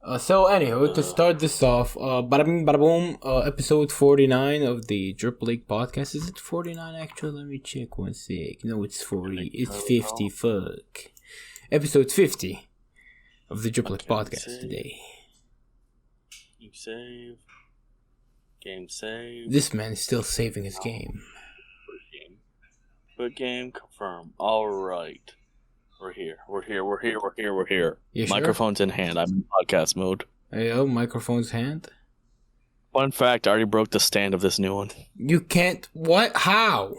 So anyway, to start this off, bada bing, bada boom, episode 49 of the Drip League podcast. Is it 49 actually? Let me check one sec. No, it's 40. It's 50. Fuck. Episode 50 of the Drip League podcast today. You save. Game save. This man is still saving his game. Put game confirm. Alright. We're here. You sure? Microphone's in hand. I'm in podcast mode. Hey, yo, microphone's hand. Fun fact, I already broke the stand of this new one. You can't... What? How?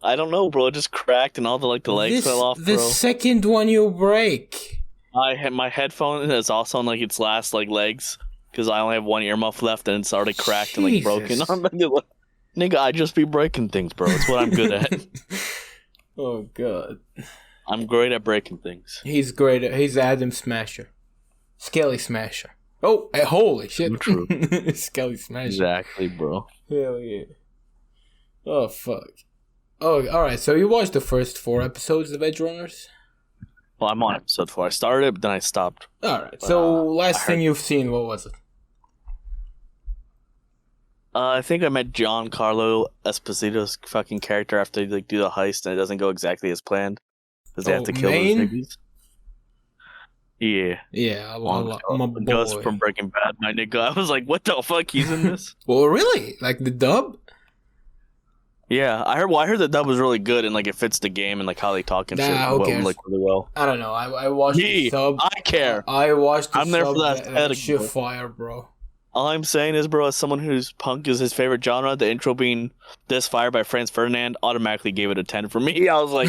I don't know, bro. It just cracked and all the legs fell off, bro. The second one you break. My headphone is also on its last legs because I only have one earmuff left and it's already cracked and broken. Nigga, I just be breaking things, bro. It's what I'm good at. Oh, God. I'm great at breaking things. He's great at... He's Adam Smasher. Skelly Smasher. Oh, holy shit. True. Skelly Smasher. Exactly, bro. Hell yeah. Oh, fuck. Oh, alright. So you watched the first 4 episodes of Edgerunners? Well, I'm on episode 4. I started it, but then I stopped. Alright. So last thing you've seen, what was it? I think I met Giancarlo Esposito's fucking character after they do the heist and it doesn't go exactly as planned. Because they have to kill those niggas. Yeah. Yeah, I'm a boy. Gus from Breaking Bad, my nigga. I was like, what the fuck? He's in this? Well, really? Like the dub? Yeah, I heard the dub was really good and it fits the game and how they talk and shit really well. I don't know. I watched the sub. I care. I watched the I'm sub. there for that shit fire, bro. All I'm saying is, bro, as someone whose punk is his favorite genre, the intro being This Fire by Franz Ferdinand automatically gave it a 10 for me. I was like,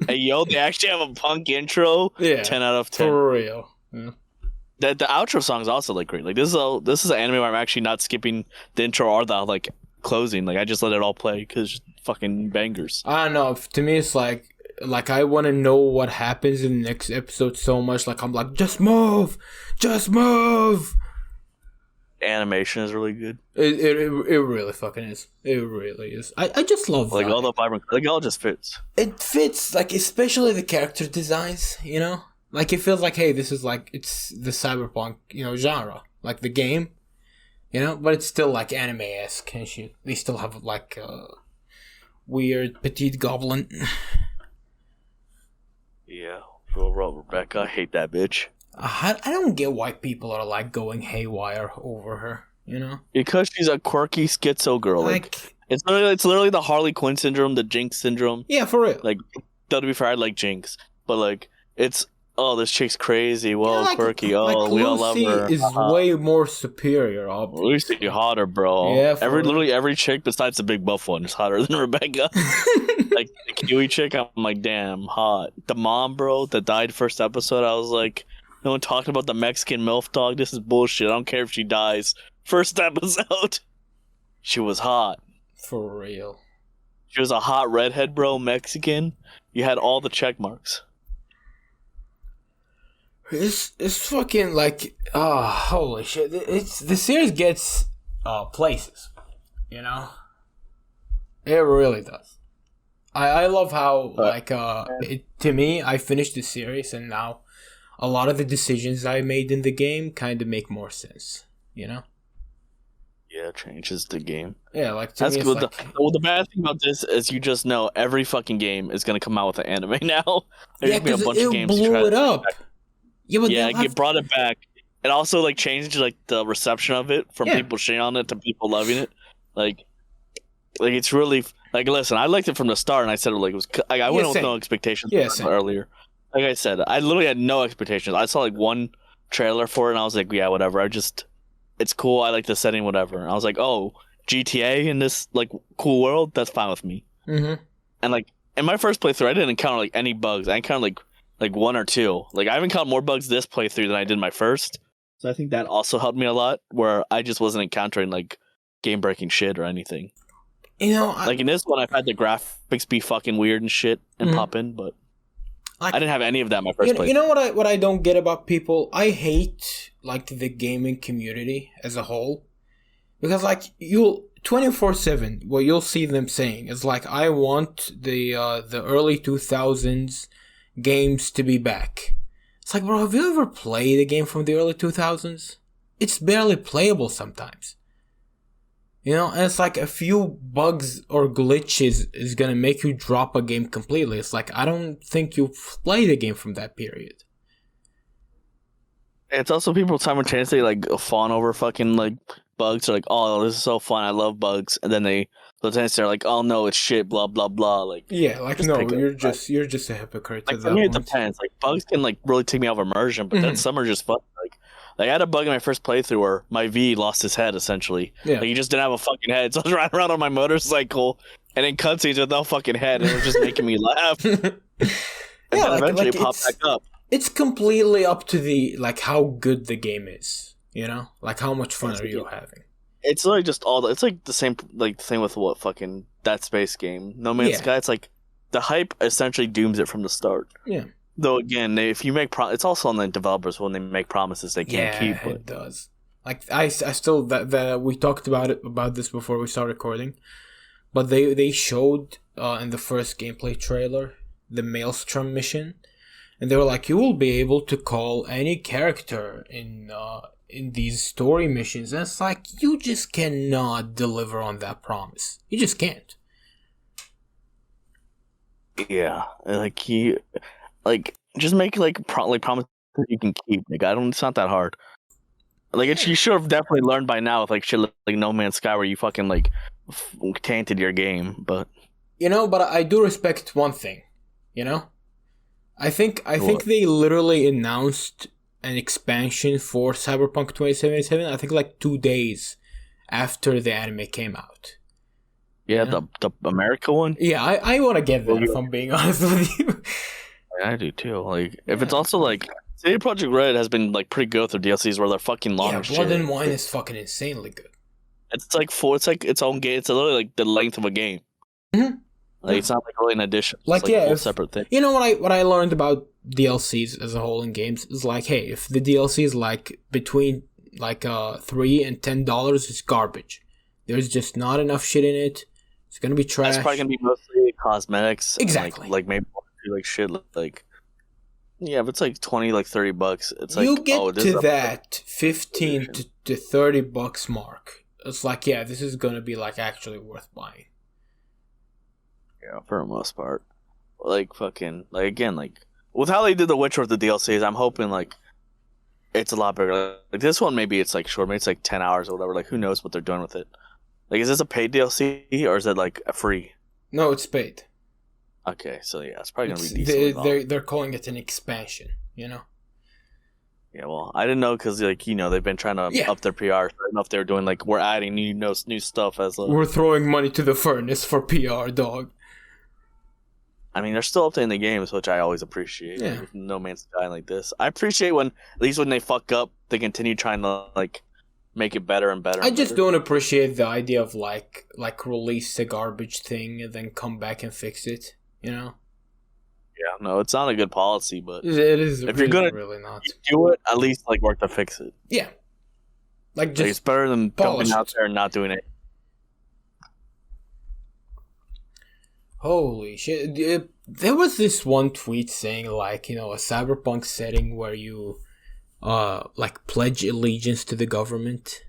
hey, yo, they actually have a punk intro. Yeah, 10 out of 10. For real. Yeah. The outro song is also great. This is an anime where I'm actually not skipping the intro or the closing. I just let it all play because fucking bangers. I don't know. To me, it's like I want to know what happens in the next episode so much. I'm like, just move. Animation is really good. It really fucking is. It really is. I just love that. All the vibrant, it all just fits. It fits, especially the character designs, you know? It feels like, hey, this is it's the Cyberpunk, genre. The game, but it's still anime-esque and shit. They still have a weird petite goblin. Yeah, Rebecca, I hate that bitch. I don't get why people are going haywire over her, Because she's a quirky schizo girl. It's literally the Harley Quinn syndrome, the Jinx syndrome. Yeah, for real. To be fair, I like Jinx, but it's this chick's crazy, quirky. We all love her. Lucy is way more superior. Obviously. Lucy hotter, bro. Yeah, literally every chick besides the big buff one is hotter than Rebecca. The Kiwi chick, I'm like, damn, hot. The mom, bro, that died first episode, I was like. No one talking about the Mexican MILF dog. This is bullshit. I don't care if she dies. First episode. She was hot. For real. She was a hot redhead, bro. Mexican. You had all the check marks. It's fucking holy shit. The series gets places. It really does. I love how to me, I finished the series and now a lot of the decisions I made in the game kind of make more sense, Yeah, it changes the game. Yeah, to that's me, good. The bad thing about this is you just know every fucking game is gonna come out with an anime now. There's gonna be a bunch of games blew it up. It brought it back. It also changed the reception of it from people shitting on it to people loving it. It's really listen. I liked it from the start, and I said it was. I went with no expectations earlier. Like I said, I literally had no expectations. I saw one trailer for it and I was like, yeah, whatever. It's cool. I like the setting, whatever. And I was like, oh, GTA in this cool world, that's fine with me. Mm-hmm. And in my first playthrough, I didn't encounter any bugs. I encountered one or two. I haven't encountered more bugs this playthrough than I did my first. So I think that also helped me a lot, where I just wasn't encountering game breaking shit or anything. In this one, I've had the graphics be fucking weird and shit and pop in, but. I didn't have any of that in my first place. You know what I don't get about people? I hate the gaming community as a whole. Because you'll 24/7 what you'll see them saying is I want the early 2000s games to be back. It's like, bro, have you ever played a game from the early 2000s? It's barely playable sometimes. You know, and it's like a few bugs or glitches is gonna make you drop a game completely. It's like, I don't think you've played a game from that period. It's also people simultaneously like fawn over fucking like bugs. They're like, oh, this is so fun. I love bugs. And then they're like, oh no, it's shit. Blah blah blah. Like, yeah, like no, you're just a hypocrite. Like for me, it depends. Like bugs can like really take me out of immersion, but then some are just fun. Like I had a bug in my first playthrough where my V lost his head essentially. Yeah. Like he just didn't have a fucking head, so I was riding around on my motorcycle and in cutscenes with no fucking head, and it was just making me laugh. And then eventually it popped back up. It's completely up to the like how good the game is, you know, like how much fun are you having. It's literally just it's like the same like thing with what fucking Dead Space game, No Man's Sky. It's like the hype essentially dooms it from the start. Yeah. Though again, if you make it's also on the developers when they make promises they can't keep. Yeah, it does. Like I still that we talked about this before we started recording, but they showed in the first gameplay trailer the Maelstrom mission. And they were like, you will be able to call any character in these story missions. And it's like, you just cannot deliver on that promise. You just can't. Yeah, just make promises you can keep. Like it's not that hard. Like you should have definitely learned by now with like shit like No Man's Sky where you fucking like tainted your game. But but I do respect one thing. I think they literally announced an expansion for Cyberpunk 2077. I think like 2 days after the anime came out. Yeah, the America one. Yeah, I want to get that if I'm being honest with you. I do too. Like if it's also like CD Projekt Red has been like pretty good with their DLCs where they're fucking long. Yeah, Blood and Wine is fucking insanely good. It's like its own game. It's literally like the length of a game. Mm-hmm. Like it's not like really an addition. It's like a whole separate thing. You know what I learned about DLCs as a whole in games is like, hey, if the DLC is like between like $3 and $10, it's garbage. There's just not enough shit in it. It's gonna be trash. It's probably gonna be mostly cosmetics. Exactly. Like maybe like shit like. Yeah, if it's like $20, like $30, it's like you get to that $15 to $30 mark. It's like, yeah, this is gonna be like actually worth buying. Yeah, for the most part. Like fucking like again, like with how they did The Witcher with the DLCs, I'm hoping like it's a lot bigger. Like this one, maybe it's like short, maybe it's like 10 hours or whatever. Like who knows what they're doing with it? Like, is this a paid DLC or is it like a free? No, it's paid. Okay, so yeah, it's probably gonna be decent. They're calling it an expansion, Yeah, well, I didn't know because like they've been trying to up their PR. So I don't know if they're doing like we're adding new stuff as we're throwing money to the furnace for PR, dog. I mean, they're still updating the games, which I always appreciate. Yeah. Like, No Man's Sky like this. I appreciate at least when they fuck up, they continue trying to like make it better and better. I just don't appreciate the idea of like release a garbage thing and then come back and fix it. Yeah, no, it's not a good policy, but it is. If you're gonna really not do it, at least like work to fix it. Yeah, like just it's better than going out there and not doing it. Holy shit! There was this one tweet saying like a cyberpunk setting where you like pledge allegiance to the government.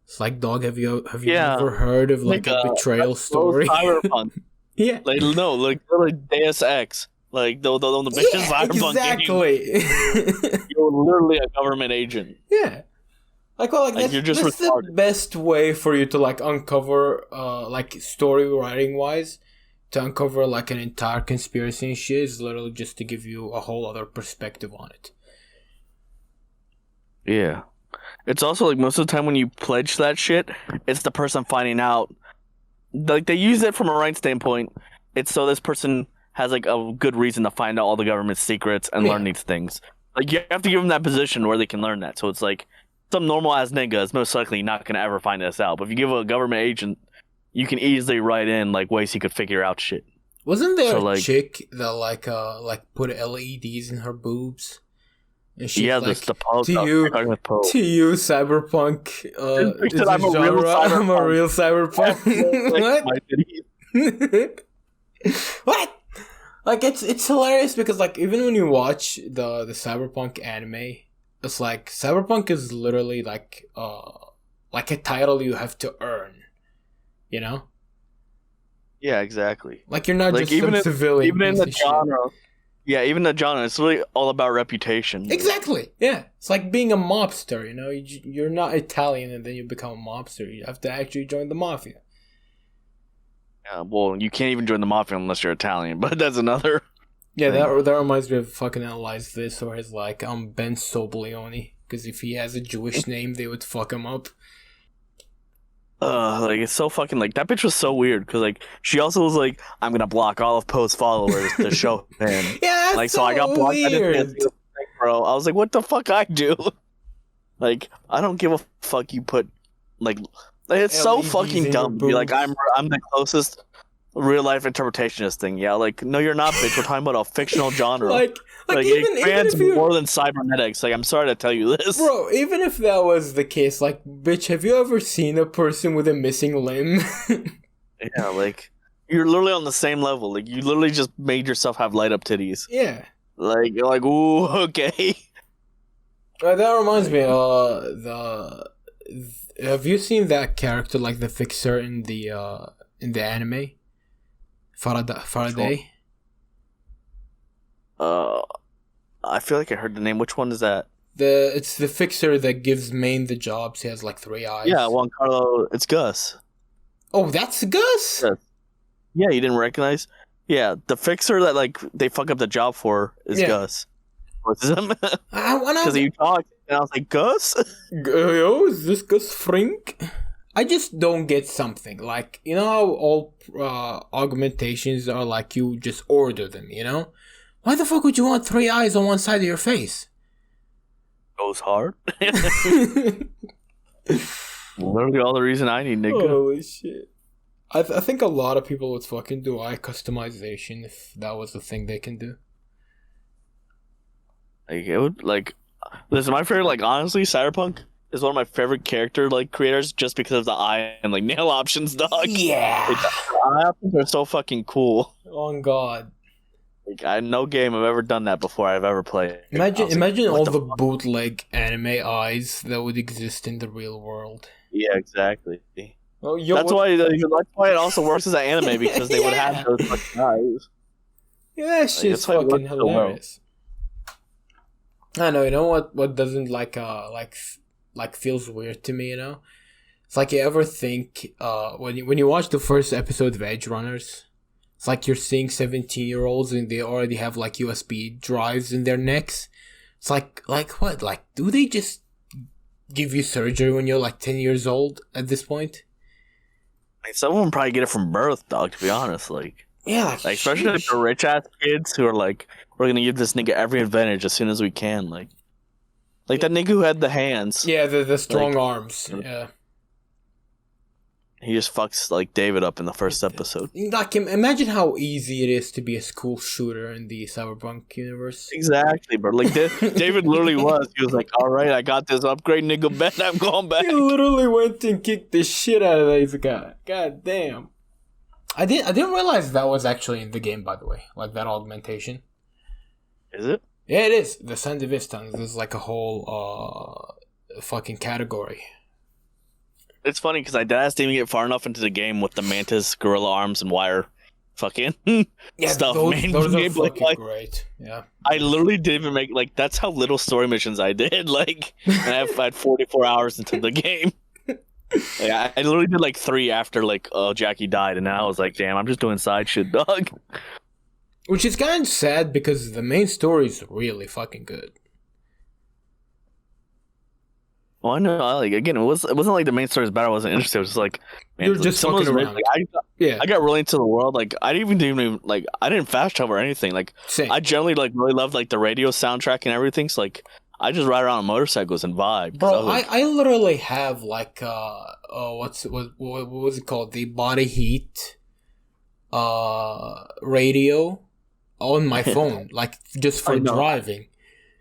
It's like, dog, have you ever heard of like a betrayal story? Cyberpunk. Yeah. Like no, like literally Deus Ex. Like the mission Cyberpunk exactly. Game. You're literally a government agent. Yeah. That's the best way for you to like uncover like story writing wise. To uncover like an entire conspiracy and shit is literally just to give you a whole other perspective on it. Yeah. It's also like most of the time when you pledge that shit, it's the person finding out. Like they use it from a right standpoint. It's so this person has like a good reason to find out all the government's secrets and learn these things. Like you have to give them that position where they can learn that. So it's like some normal ass nigga is most likely not going to ever find this out. But if you give a government agent, you can easily write in like ways he could figure out shit. Wasn't there a chick that like put LEDs in her boobs? And she's like, to you, cyberpunk. I'm a real cyberpunk. What? What? Like it's hilarious because like even when you watch the Cyberpunk anime, it's like Cyberpunk is literally like a title you have to earn, you know? Yeah, exactly. Like you're not like, just even some civilian. Even in the genre. Yeah, even the genre, it's really all about reputation. Exactly. Yeah, it's like being a mobster. You know, you're not Italian and then you become a mobster. You have to actually join the mafia. Yeah, well, you can't even join the mafia unless you're Italian, but that's another. Yeah, that reminds me of fucking Analyze This, or his like Ben Sobleone, because if he has a Jewish name, they would fuck him up. Like it's so fucking like that bitch was so weird because like she also was like, I'm gonna block all of Poe's followers to show him. Yeah, like so I got blocked. Weird. Bro, I was like, what the fuck I do? Like I don't give a fuck. You put like it's so fucking dumb. Be like I'm the closest real life interpretation of this thing. Yeah, like no, you're not, bitch. We're talking about a fictional genre. like it expands more than cybernetics. Like I'm sorry to tell you this, bro. Even if that was the case, like, bitch, have you ever seen a person with a missing limb? Yeah, like you're literally on the same level. Like you literally just made yourself have light up titties. Yeah. Like you're like, ooh, okay. That reminds me. Have you seen that character, like the Fixer in the anime? Faraday. I feel like I heard the name. Which one is that? It's the Fixer that gives Maine the jobs. He has like 3 eyes. Yeah, Juan Carlo. It's Gus. Oh, that's Gus. Yeah, you didn't recognize. Yeah, the Fixer that like they fuck up the job for is Gus. Because you talked, and I was like, Gus? Yo, is this Gus Frink? I just don't get something. Like, you know how all augmentations are like you just order them, you know? Why the fuck would you want 3 eyes on one side of your face? Goes hard. Literally all the reason I need, nigga. Holy shit. I think a lot of people would fucking do eye customization if that was the thing they can do. Like, it would, like... Listen, my favorite, like, honestly, Cyberpunk is one of my favorite character, like, creators just because of the eye and, like, nail options, dog. Yeah! Like, the eye options are so fucking cool. Oh, God. Like, no game I've ever done that before I've ever played. Imagine all the bootleg anime eyes that would exist in the real world. Yeah, exactly. Oh, that's why it also works as an anime, because they would have those fucking eyes. Yeah, that shit's fucking hilarious. I know, you know what doesn't like feels weird to me, you know? It's like you ever think when you watch the first episode of Edgerunners, it's like you're seeing 17-year-olds and they already have like USB drives in their necks. It's like what? Like, do they just give you surgery when you're like 10 years old at this point? Like, some of them probably get it from birth, dog, to be honest. Like, yeah, like especially like the rich ass kids who are like, we're gonna give this nigga every advantage as soon as we can. Like that nigga who had the hands. Yeah, the strong arms. Yeah. He just fucks like David up in the first episode. Like, imagine how easy it is to be a school shooter in the Cyberpunk universe. Exactly, bro. Like David literally was. He was like, "All right, I got this upgrade, nigga. Bet I'm going back." He literally went and kicked the shit out of this guy. God damn. I didn't realize that was actually in the game, by the way. Like that augmentation. Is it? Yeah, it is. The Sandivistans. There's like a whole fucking category. It's funny because I didn't even get far enough into the game with the mantis, gorilla arms, and wire fucking stuff. Those are fucking great. Yeah. I literally didn't even make, like, that's how little story missions I did. Like, and I had 44 hours into the game. Yeah, I literally did like 3 after, like, Jackie died, and now I was like, damn, I'm just doing side shit, dog. Which is kind of sad because the main story is really fucking good. Well, I know. Like, again, it wasn't like the main story was bad. I wasn't interested. It was just like, man, you're just fucking around. Like, I got really into the world. Like, I didn't even like, I didn't fast travel or anything. Like, same. I generally like really loved like the radio soundtrack and everything. So like, I just ride around on motorcycles and vibe. Bro, so, like, I literally have like what was it called? The Body Heat radio on my phone, like just for driving.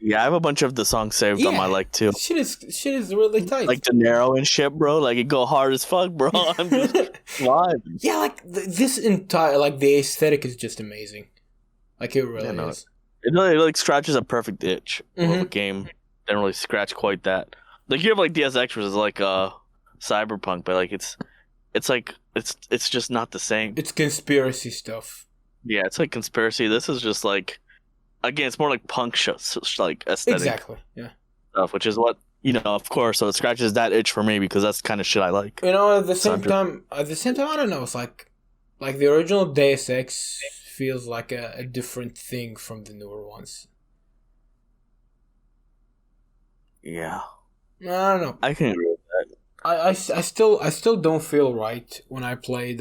Yeah, I have a bunch of the songs saved on my like too. Shit is really tight. Like De Niro and shit, bro. Like it go hard as fuck, bro. I'm just vibing. Yeah, like this entire like the aesthetic is just amazing. Like, it really is. It like scratches a perfect itch of a game. Didn't really scratch quite that. Like, you have like DS Extras is like Cyberpunk, but like it's like it's just not the same. It's conspiracy stuff. Yeah, it's like conspiracy. This is just like, again, it's more like punk like aesthetic. Exactly. Yeah. Stuff, which is what, of course. So it scratches that itch for me because that's the kind of shit I like. At the same time, I don't know. It's like the original Deus Ex feels like a different thing from the newer ones. Yeah. I don't know. I can agree with that. I still don't feel right when I played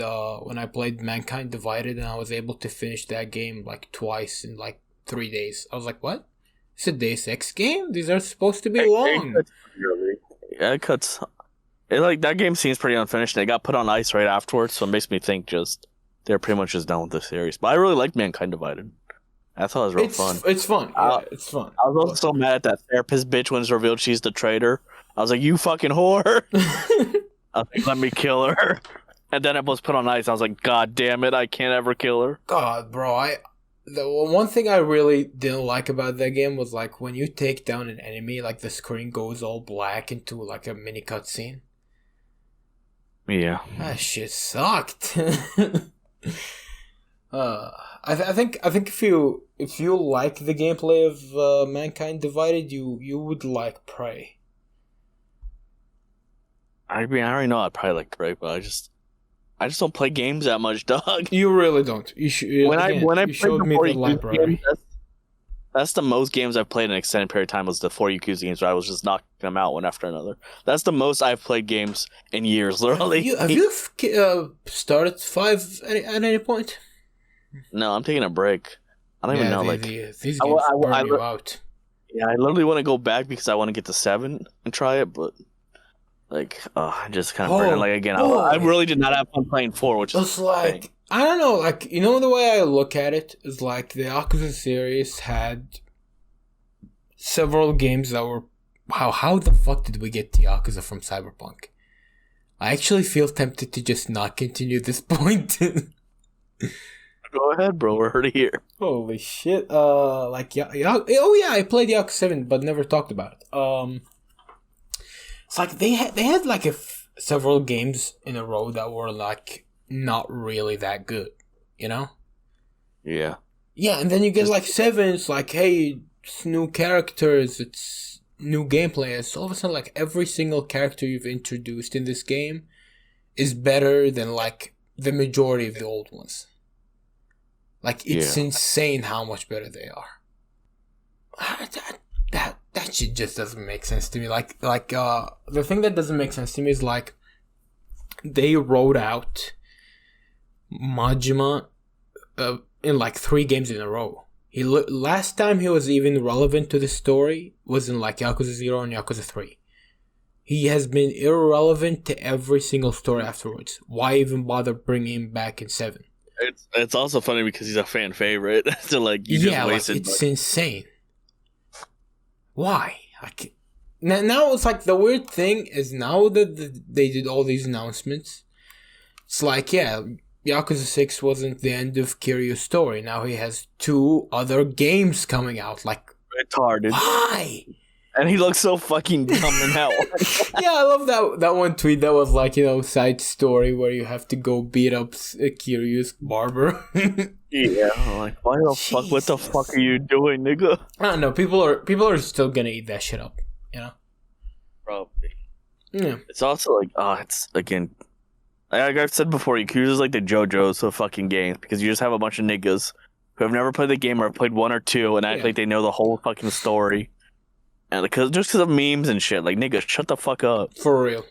Mankind Divided, and I was able to finish that game like twice in like 3 days. I was like, what? It's a Deus Ex game? These are supposed to be long. Yeah, it cuts. Like, that game seems pretty unfinished. They got put on ice right afterwards, so it makes me think they're pretty much just done with the series. But I really liked Mankind Divided. I thought it was real fun. It's fun. Yeah, it's fun. I was also so mad at that therapist bitch when it's revealed she's the traitor. I was like, you fucking whore. I was like, let me kill her. And then it was put on ice. I was like, God damn it, I can't ever kill her. God, bro, the one thing I really didn't like about that game was like when you take down an enemy, like the screen goes all black into like a mini cutscene. Yeah. That shit sucked. I think if you like the gameplay of Mankind Divided, you would like Prey. I mean, I already know I'd probably like Prey, but I just don't play games that much, dog. You really don't. You should. When I showed me the library. That's the most games I've played in an extended period of time was the 4 Yakuza games where I was just knocking them out one after another. That's the most I've played games in years, literally. Have you started 5 at any point? No, I'm taking a break. I don't even know. These games burn you out. Yeah, I literally want to go back because I want to get to 7 and try it, but I just kind of burned it. Like, again, I really did not have fun playing 4, which is like, I don't know, like, the way I look at it is like the Yakuza series had several games that were, how the fuck did we get to Yakuza from Cyberpunk? I actually feel tempted to just not continue this point. Go ahead, bro. We're already here. Holy shit. I played Yakuza 7, but never talked about it. It's like they had like several games in a row that were like not really that good, Yeah. Yeah, and then you get like 7, it's like, hey, it's new characters, it's new gameplay. It's all of a sudden like every single character you've introduced in this game is better than like the majority of the old ones. Like, it's insane how much better they are. That shit just doesn't make sense to me. The thing that doesn't make sense to me is like they wrote out Majima in like 3 games in a row. Last time he was even relevant to the story was in like Yakuza 0 and Yakuza 3. He has been irrelevant to every single story afterwards. Why even bother bringing him back in 7? It's also funny because he's a fan favorite. So like you just wasted. It's insane. Why? Now it's like the weird thing is now that they did all these announcements, it's like, Yakuza 6 wasn't the end of Kiryu's story. Now he has 2 other games coming out. Like, retarded. Why? And he looks so fucking dumb in hell. Yeah, I love that one tweet that was like, side story where you have to go beat up Kiryu's barber. Yeah, like, why the fuck? What the fuck are you doing, nigga? I don't know. People are still gonna eat that shit up, Probably. Yeah. It's also like, it's again, like I've said before, Yakuza is like the JoJo's of fucking games because you just have a bunch of niggas who have never played the game or have played 1 or 2 and act like they know the whole fucking story. And because of memes and shit, like, nigga, shut the fuck up. For real.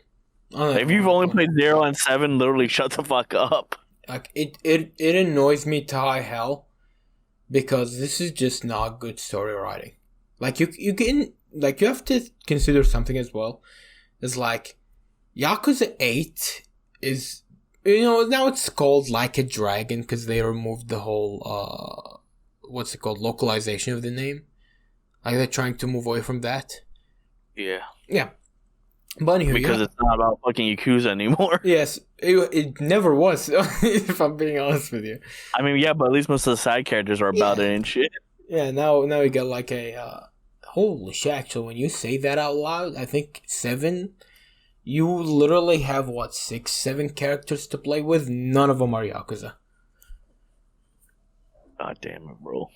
If you've only played 0 and 7, literally shut the fuck up. Like, it annoys me to high hell because this is just not good story writing. Like, you have to consider something as well. It's like, Yakuza 8 is, now it's called Like a Dragon because they removed the whole, localization of the name. Like, they're trying to move away from that. Yeah. Yeah. But anywho, because it's not about fucking Yakuza anymore. Yes, it never was. If I'm being honest with you. I mean, yeah, but at least most of the side characters are about it and shit. Yeah, now we got like a holy shit. Actually, when you say that out loud, I think 7. You literally have what 6, 7 characters to play with. None of them are Yakuza. God damn it, bro.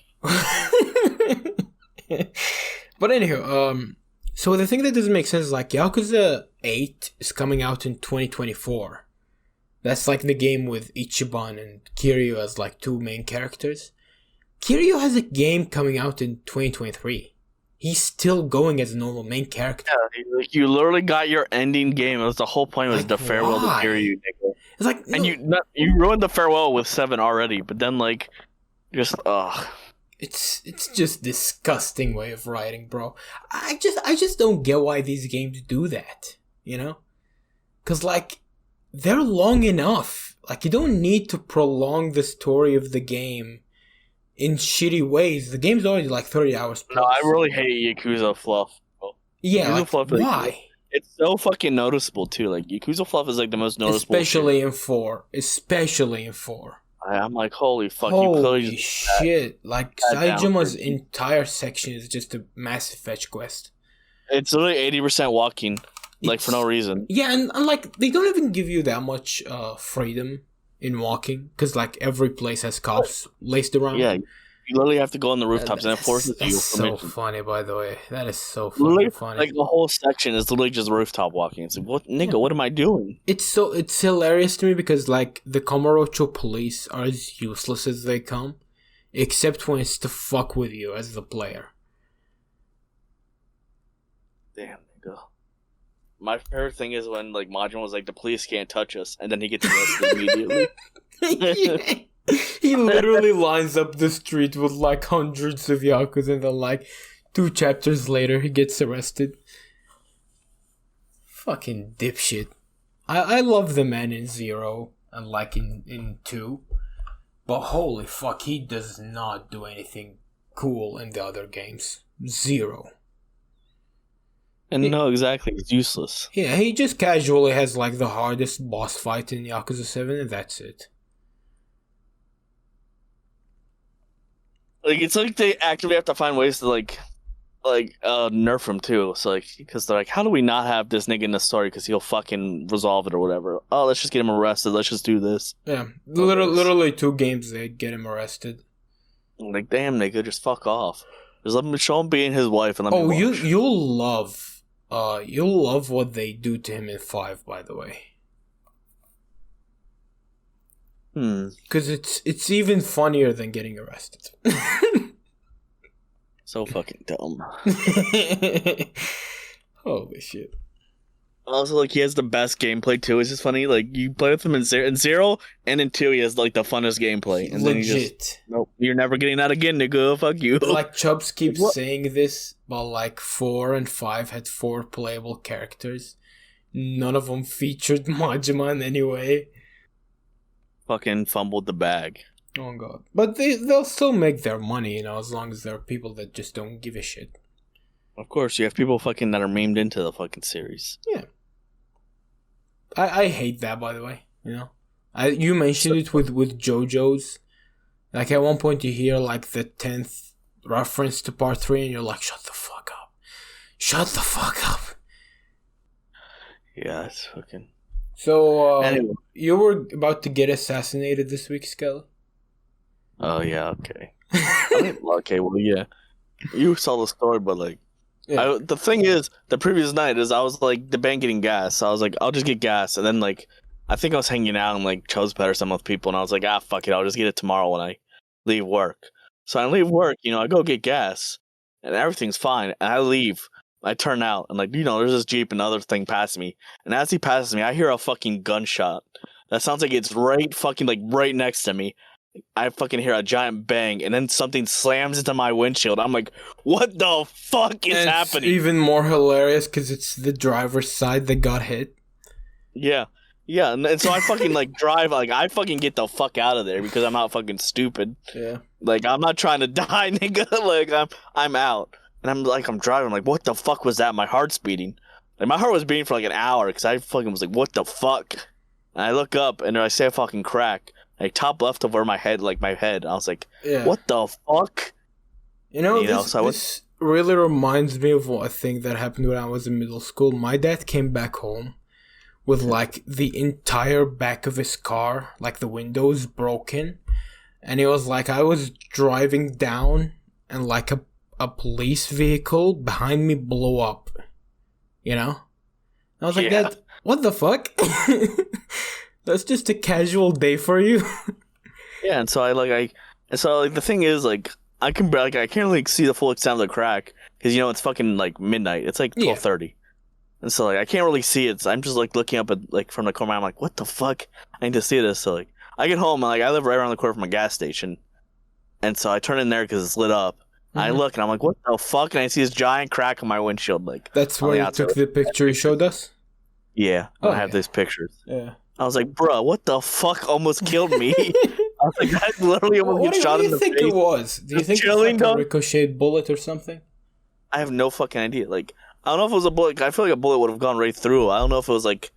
But anywho, so the thing that doesn't make sense is like Yakuza 8 is coming out in 2024. That's like the game with Ichiban and Kiryu as like 2 main characters. Kiryu has a game coming out in 2023. He's still going as a normal main character. Yeah, like you literally got your ending game. It was the whole point was like, the farewell to Kiryu. It's like, and you ruined the farewell with 7 already, but then like, just It's just disgusting way of writing, bro. I just don't get why these games do that, you know? Cause like they're long enough. Like you don't need to prolong the story of the game in shitty ways. The game's already like 30 hours plus. No, I really hate Yakuza fluff. Bro. Yeah, Yakuza like, fluff why? It's so fucking noticeable too. Like Yakuza fluff is like the most noticeable. Especially in 4. Especially in 4. I'm like, holy fuck! Holy shit! Like Saijuma's entire section is just a massive fetch quest. It's literally 80% walking, like for no reason. Yeah, and like they don't even give you that much freedom in walking because like every place has cops laced around. Yeah, you literally have to go on the rooftops, and it forces you. That's so funny, by the way. That is so funny. Like the whole section is literally just rooftop walking. It's like, what, nigga? Yeah. What am I doing? It's hilarious to me because like the Kamurocho police are as useless as they come, except when it's to fuck with you as the player. Damn, nigga. My favorite thing is when like Majin was like, the police can't touch us, and then he gets arrested immediately. Yeah. He literally lines up the street with like hundreds of Yakuza and then like 2 chapters later he gets arrested. Fucking dipshit. I love the man in 0 and like in 2. But holy fuck, he does not do anything cool in the other games. 0. And no, exactly, it's useless. Yeah, he just casually has like the hardest boss fight in Yakuza 7 and that's it. Like, it's like they actively have to find ways to like nerf him too. So like, because they're like, how do we not have this nigga in the story? Because he'll fucking resolve it or whatever. Oh, let's just get him arrested. Let's just do this. Yeah, literally 2 games they get him arrested. I'm like, damn nigga, just fuck off. Just let him show him being his wife and let me watch. You'll love what they do to him in 5. By the way. Because it's even funnier than getting arrested. So fucking dumb. Holy shit. Also, like, he has the best gameplay too. It's just funny. Like, you play with him in 0 and in 2, he has like the funnest gameplay. And legit. Then he just, nope, you're never getting that again, nigga. Fuck you. Like Chubbs keeps saying this, but like 4 and 5 had 4 playable characters. None of them featured Majima in any way. Fucking fumbled the bag. Oh god. But they'll still make their money, you know, as long as there are people that just don't give a shit. Of course, you have people fucking that are memed into the fucking series. Yeah. I hate that, by the way, you know. You mentioned it with JoJo's. Like at one point you hear like the 10th reference to part 3 and you're like, shut the fuck up. Shut the fuck up. Yeah, it's fucking... So, anyway. You were about to get assassinated this week, Skelly? Oh, yeah, okay. Okay, well, yeah. You saw the story, but, like, yeah. The thing is, the previous night is I was, like, debating getting gas. So I was like, I'll just get gas. And then, like, I think I was hanging out in, like, Chosepet or something with people. And I was like, fuck it. I'll just get it tomorrow when I leave work. So I leave work, you know, I go get gas. And everything's fine. And I leave. I turn out, and, like, you know, there's this Jeep and another thing passing me. And as he passes me, I hear a fucking gunshot. That sounds like it's right next to me. I fucking hear a giant bang, and then something slams into my windshield. I'm like, what the fuck is happening? It's even more hilarious because it's the driver's side that got hit. Yeah. Yeah, and so I fucking, like, drive, like, I fucking get the fuck out of there because I'm not fucking stupid. Yeah. Like, I'm not trying to die, nigga. Like, I'm out. And I'm driving, I'm like, what the fuck was that? My heart's beating. Like, my heart was beating for like an hour because I fucking was like, what the fuck? And I look up and I see a fucking crack, like top left of where my head. I was like, what the fuck? This really reminds me of a thing that happened when I was in middle school. My dad came back home with like the entire back of his car, like the windows broken. And it was like I was driving down and like a police vehicle behind me blew up. You know? I was like, Dad, what the fuck? That's just a casual day for you. Yeah, and so the thing is, like, I can't really see the full extent of the crack because it's fucking like midnight. It's like 12:30, and so like I can't really see it. So I'm just like looking up at like from the corner. I'm like, what the fuck? I need to see this. So like I get home and like I live right around the corner from a gas station, and so I turn in there because it's lit up. Mm-hmm. I look and I'm like, what the fuck? And I see this giant crack on my windshield. Like that's where you took the picture you showed us. Yeah, I have these pictures. Yeah. I was like, bro, what the fuck almost killed me? I was like, that literally almost get shot in the face. What do you think it was? Do you think it was like a ricocheted bullet or something? I have no fucking idea. Like, I don't know if it was a bullet. I feel like a bullet would have gone right through. I don't know if it was like,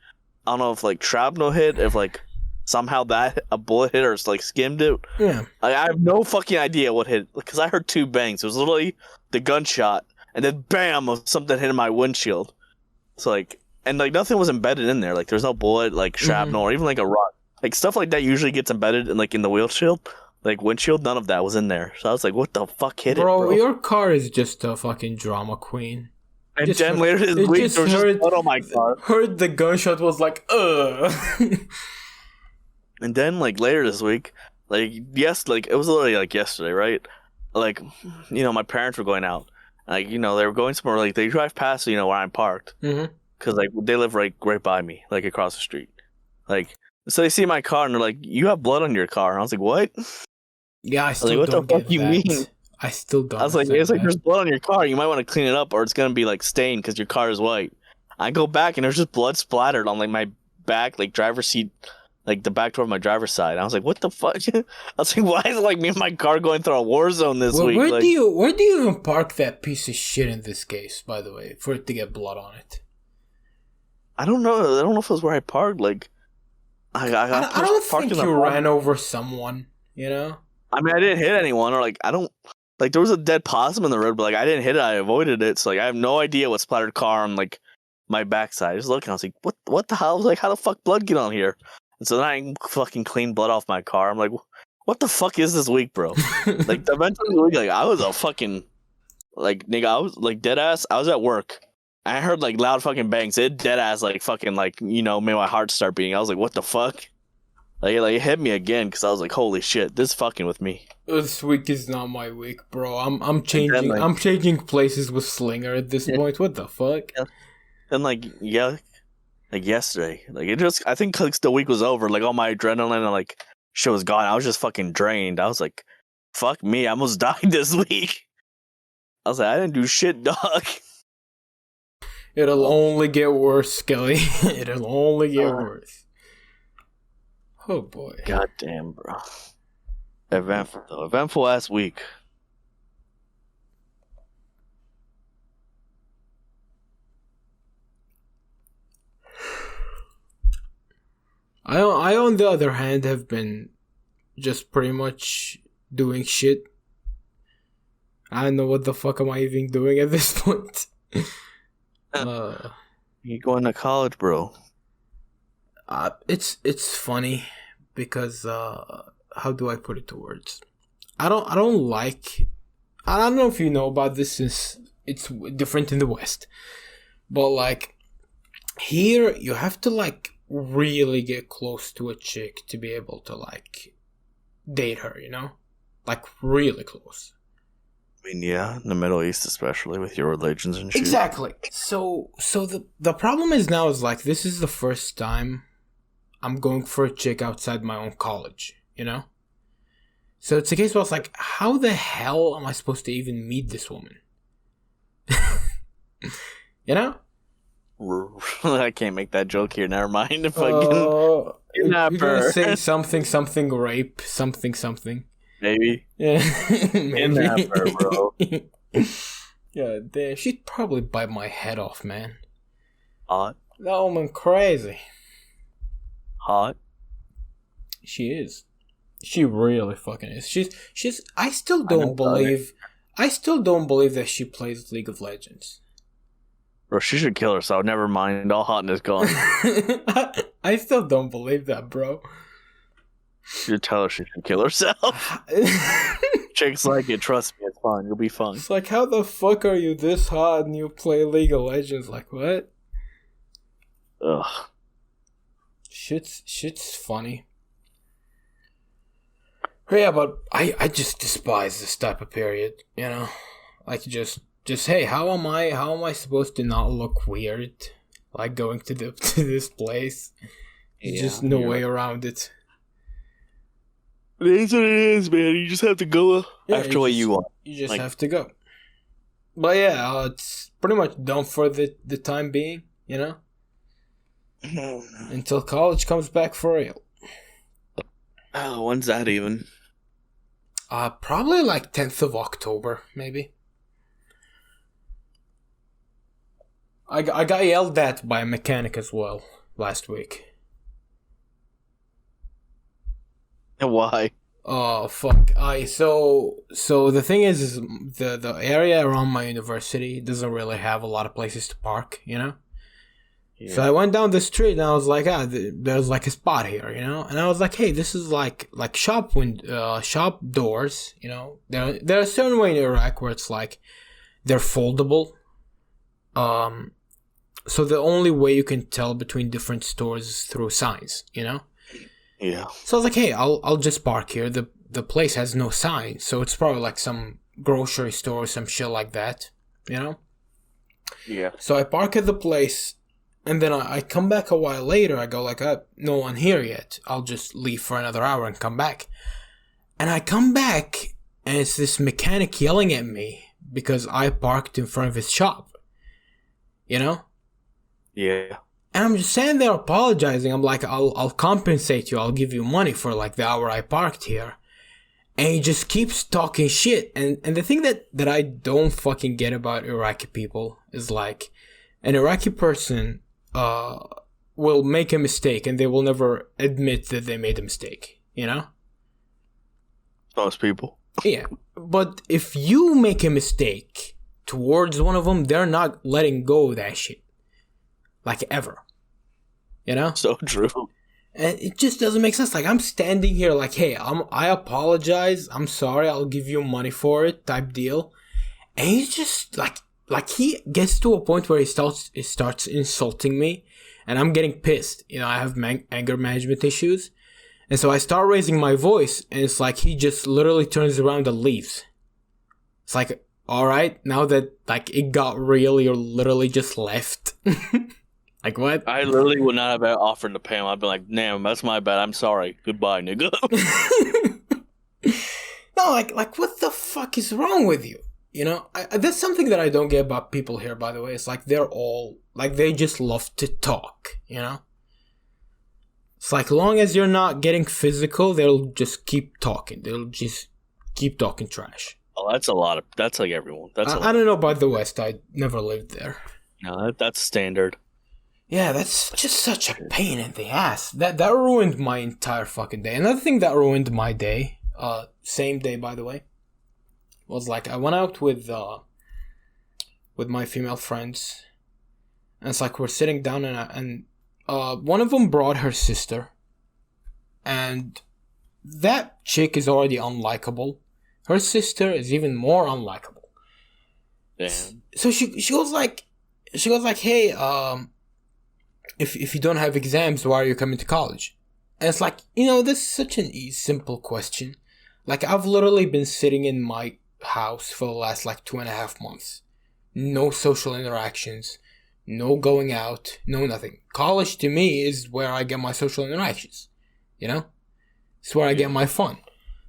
like shrapnel hit, if like somehow a bullet hit or like skimmed it. Yeah. I have no fucking idea what hit, because I heard two bangs. It was literally the gunshot, and then bam, something hit my windshield. So like, and like nothing was embedded in there. Like there's no bullet, like shrapnel, or even like a rock. Like stuff like that usually gets embedded in like in the windshield. Like windshield, none of that was in there. So I was like, what the fuck hit it, bro? Your car is just a fucking drama queen. And then later this week, there was just blood on my car. Heard the gunshot, was like, ugh. And then like later this week, like it was literally like yesterday, right? Like, my parents were going out. Like, they were going somewhere, like they drive past, where I'm parked. Mm-hmm. Cause like they live right by me, like across the street. Like, so they see my car and they're like, "You have blood on your car." And I was like, "What?" Yeah, I still don't get that. You mean? I still don't. I was like, "It's like there's blood on your car. You might want to clean it up, or it's gonna be like stained because your car is white." I go back and there's just blood splattered on like my back, like driver's seat, like the back door of my driver's side. I was like, "What the fuck?" I was like, "Why is it like me and my car going through a war zone this week?" Where do you even park that piece of shit in this case? By the way, for it to get blood on it. I don't know. I don't know if it was where I parked. Like, I don't think you ran over someone. I mean, I didn't hit anyone, or like I don't like there was a dead possum in the road, but like I didn't hit it. I avoided it. So like I have no idea what splattered car on like my backside. I was looking. I was like, what the hell? I was like, how the fuck blood get on here? And so then I fucking cleaned blood off my car. I'm like, what the fuck is this week, bro? Like eventually, like I was a fucking like nigga. I was like dead ass. I was at work. I heard like loud fucking bangs. It dead ass like fucking like made my heart start beating. I was like, what the fuck? Like it hit me again because I was like, holy shit, this is fucking with me. This week is not my week, bro. I'm changing. Then, I'm changing places with Slinger at this point. What the fuck? And like yesterday, like it just I think like the week was over. Like all my adrenaline and like shit was gone. I was just fucking drained. I was like, fuck me, I almost died this week. I was like, I didn't do shit, dog. It'll only get worse, Skelly. It'll only get worse. Oh boy. Goddamn, bro. Eventful last week. I on the other hand have been just pretty much doing shit. I don't know what the fuck am I even doing at this point. You going to college, bro? It's funny because how do I put it to words? I don't like. I don't know if you know about this since it's different in the West, but like here you have to like really get close to a chick to be able to like date her, like really close. I mean, yeah, in the Middle East, especially with your religions and shit. Exactly. So the problem is now is like this is the first time I'm going for a chick outside my own college, So it's a case where I was like, how the hell am I supposed to even meet this woman? I can't make that joke here. Never mind. If you're gonna say something rape, something. Maybe. Yeah. Maybe. Bro. Yeah, she'd probably bite my head off, man. Hot. That woman crazy. Hot. She is. She really fucking is. She's. I still don't believe that she plays League of Legends. Bro, she should kill herself. Never mind. All hotness gone. I still don't believe that, bro. You tell her she should kill herself. Chicks like it. Trust me, it's fine. You'll be fine. It's like, how the fuck are you this hot and you play League of Legends? Like, what? Ugh. Shit's funny. Yeah, but I just despise this type of period, you know? Like, just hey, how am I supposed to not look weird? Like, going to this place? There's just no way around it. It is what it is, man. You just have to go after what you want. You just have to go. But yeah, it's pretty much done for the time being, you know? Until college comes back for real. Oh, when's that even? Probably like 10th of October, maybe. I got yelled at by a mechanic as well last week. Why? Oh fuck! So the thing is the area around my university doesn't really have a lot of places to park, you know. Yeah. So I went down the street and I was like, there's like a spot here, you know. And I was like, hey, this is like shop doors, you know. There are certain way in Iraq where it's like they're foldable. So the only way you can tell between different stores is through signs, you know. Yeah. So I was like, hey, I'll just park here. The place has no sign, so it's probably like some grocery store or some shit like that, you know? Yeah. So I park at the place, and then I come back a while later. I go like, no one here yet. I'll just leave for another hour and come back. And I come back, and it's this mechanic yelling at me because I parked in front of his shop, you know? Yeah. And I'm just standing there apologizing. I'm like, I'll compensate you. I'll give you money for like the hour I parked here. And he just keeps talking shit. And the thing that I don't fucking get about Iraqi people is like, an Iraqi person will make a mistake and they will never admit that they made a mistake, you know? Most people. Yeah. But if you make a mistake towards one of them, they're not letting go of that shit. Like, ever. You know? So true. And it just doesn't make sense. Like, I'm standing here like, hey, I apologize. I'm sorry. I'll give you money for it type deal. And he's just, like he gets to a point where he starts insulting me. And I'm getting pissed. You know, I have anger management issues. And so I start raising my voice. And it's like he just literally turns around and leaves. It's like, all right, now that, like, it got real, you're literally just left. Like, what? I literally would not have offered to pay him. I'd be like, damn, that's my bad. I'm sorry. Goodbye, nigga. No, like, what the fuck is wrong with you? You know, that's something that I don't get about people here, by the way. It's like they're all, like, they just love to talk, you know? It's like, long as you're not getting physical, they'll just keep talking. They'll just keep talking trash. Oh, that's like everyone. I don't know about the West. I never lived there. No, that's standard. Yeah, that's just such a pain in the ass. That ruined my entire fucking day. Another thing that ruined my day, same day by the way, was like I went out with my female friends, and it's like we're sitting down and one of them brought her sister, and that chick is already unlikable. Her sister is even more unlikable. Damn. So she goes like, hey, if you don't have exams, why are you coming to college? And it's like, you know, this is such an simple question. Like, I've literally been sitting in my house for the last like 2.5 months. No social interactions, no going out, no nothing. College to me is where I get my social interactions. You know? It's where I get my fun.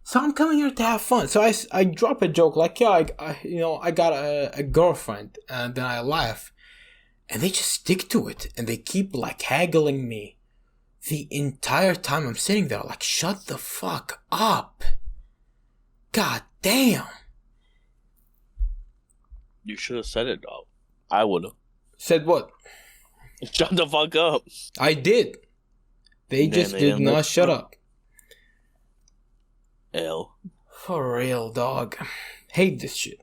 So I'm coming here to have fun. So I drop a joke like, yeah, I got a girlfriend, and then I laugh. And they just stick to it. And they keep, like, haggling me the entire time I'm sitting there. Like, shut the fuck up. God damn. You should have said it, dog. I would have. Said what? Shut the fuck up. I did. They just did not shut up. L. For real, dog. Hate this shit.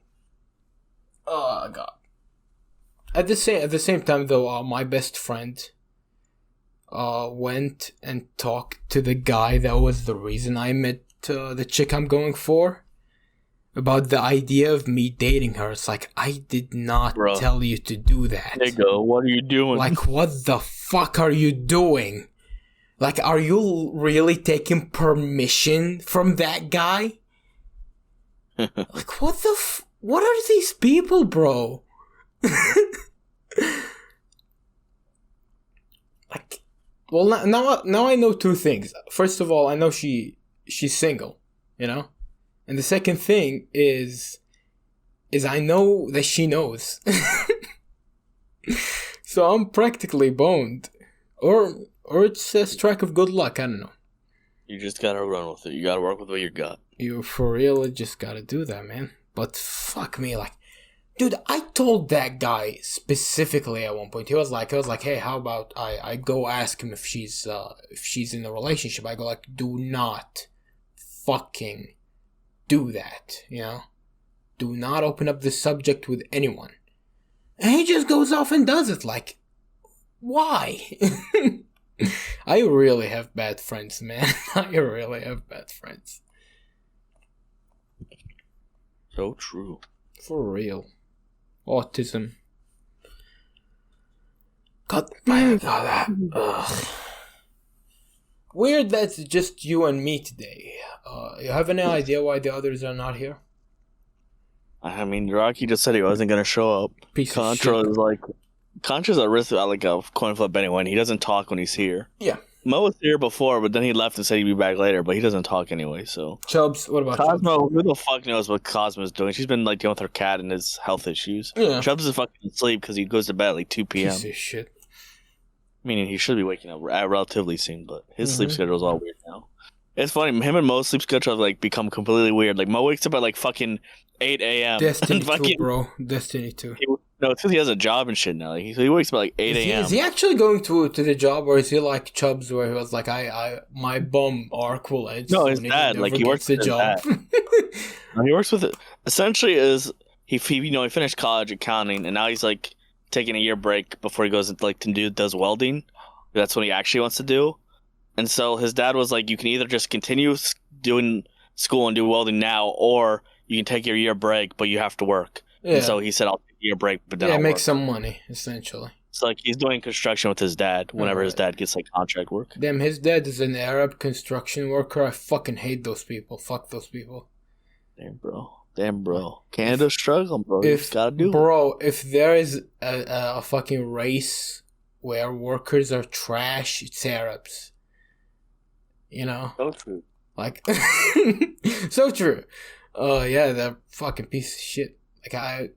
Oh god. At the same time though, my best friend went and talked to the guy that was the reason I met the chick I'm going for about the idea of me dating her. It's like, I did not tell you to do that. Nigga, what are you doing? Like, what the fuck are you doing? Like, are you really taking permission from that guy? Like, what are these people, bro? Like, well, now I know two things. First of all, I know she's single, you know? And the second thing is I know that she knows. So I'm practically boned. Or it's a strike of good luck, I don't know. You just gotta run with it. You gotta work with what you got. You for real just gotta do that, man. But fuck me, like, dude, I told that guy specifically at one point. He was like, hey, how about I go ask him if she's in a relationship. I go like, do not fucking do that, you know? Do not open up the subject with anyone. And he just goes off and does it. Like, why? I really have bad friends, man. I really have bad friends. So true. For real. Autism. God, my God. Ugh. Weird that's just you and me today. You have any idea why the others are not here? I mean, Rocky just said he wasn't going to show up. Contra is like... Contra's at risk of like a coin flip anyway, and he doesn't talk when he's here. Yeah. Mo was here before, but then he left and said he'd be back later, but he doesn't talk anyway, so... Chubbs, what about Cosmo? Chubbs? Who the fuck knows what Cosmo's doing? She's been like dealing with her cat and his health issues. Yeah. Chubbs is fucking asleep because he goes to bed at like 2 p.m. Piece of shit. Meaning he should be waking up relatively soon, but his sleep schedule is all weird now. It's funny, him and Mo's sleep schedule have like become completely weird. Like Mo wakes up at like fucking 8 a.m. Destiny 2, fucking, bro. Destiny 2. No, it's because he has a job and shit now. Like, he wakes up at like 8 a.m. Is he actually going to the job, or is he like Chubbs, where he was like, I my bum arc will end? No, his dad. Like he works with the job. No, he works with it. Essentially, is he finished college accounting, and now he's like taking a year break before he goes does welding. That's what he actually wants to do. And so his dad was like, you can either just continue doing school and do welding now, or you can take your year break, but you have to work. Yeah. And so he said, I'll take a year break, but then I'll make work. some money, essentially. So like he's doing construction with his dad whenever his dad gets like contract work. Damn, his dad is an Arab construction worker. I fucking hate those people. Fuck those people. Damn, bro. Canada's struggling, bro. You just gotta do it. Bro, if there is a fucking race where workers are trash, it's Arabs. You know? So true. Like, so true. Yeah, they're fucking piece of shit.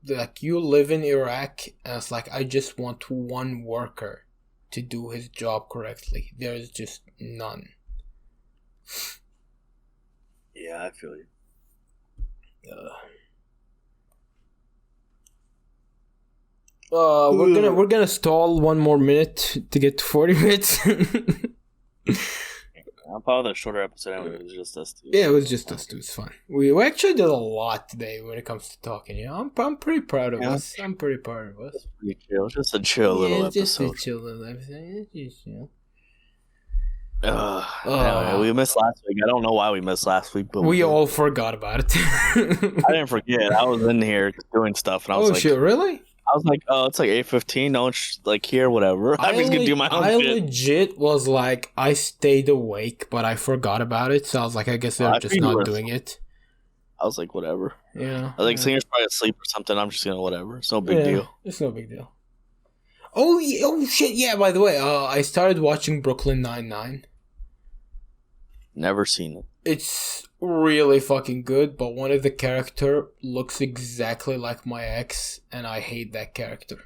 Like you live in Iraq, and it's like, I just want one worker to do his job correctly. There's just none. Yeah, I feel you. We're gonna stall one more minute to get to 40 minutes. I'll probably the shorter episode anyway. It was just us two. Yeah, it was just us two. It's fine. We actually did a lot today when it comes to talking. You know, I'm pretty proud of us. I'm pretty proud of us. Pretty chill. Just a chill little episode. Just a chill little episode. Just chill. Anyway, we missed last week. I don't know why we missed last week, but we all forgot about it. I didn't forget. I was in here doing stuff, and I was like, shit, really? I was like, oh, it's like 8:15. No one's like here, whatever. I'm just gonna do my own shit. I legit was like, I stayed awake, but I forgot about it. So I was like, I guess they're just not doing it. I was like, whatever. Yeah. I was like, Singer's probably asleep or something. I'm just gonna whatever. It's no big deal. It's no big deal. Oh shit! Yeah. By the way, I started watching Brooklyn Nine-Nine. Never seen it. It's really fucking good, but one of the character looks exactly like my ex, and I hate that character.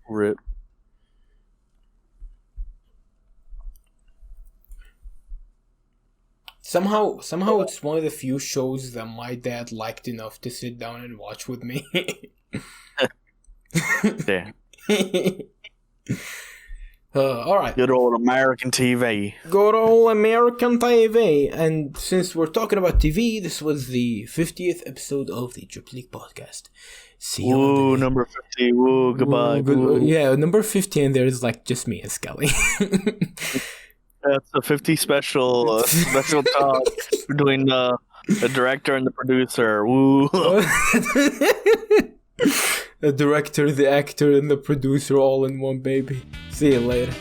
RIP. Somehow it's one of the few shows that my dad liked enough to sit down and watch with me. Damn. Alright. Good old American TV. Good old American TV. And since we're talking about TV, this was the 50th episode of the Drip League podcast. See you. Ooh, number 50. Ooh, goodbye. Yeah, number 50, and there's like just me and Skelly. That's a 50 special talk. We're doing the director and the producer. Woo. The director, the actor, and the producer all in one, baby. See you later.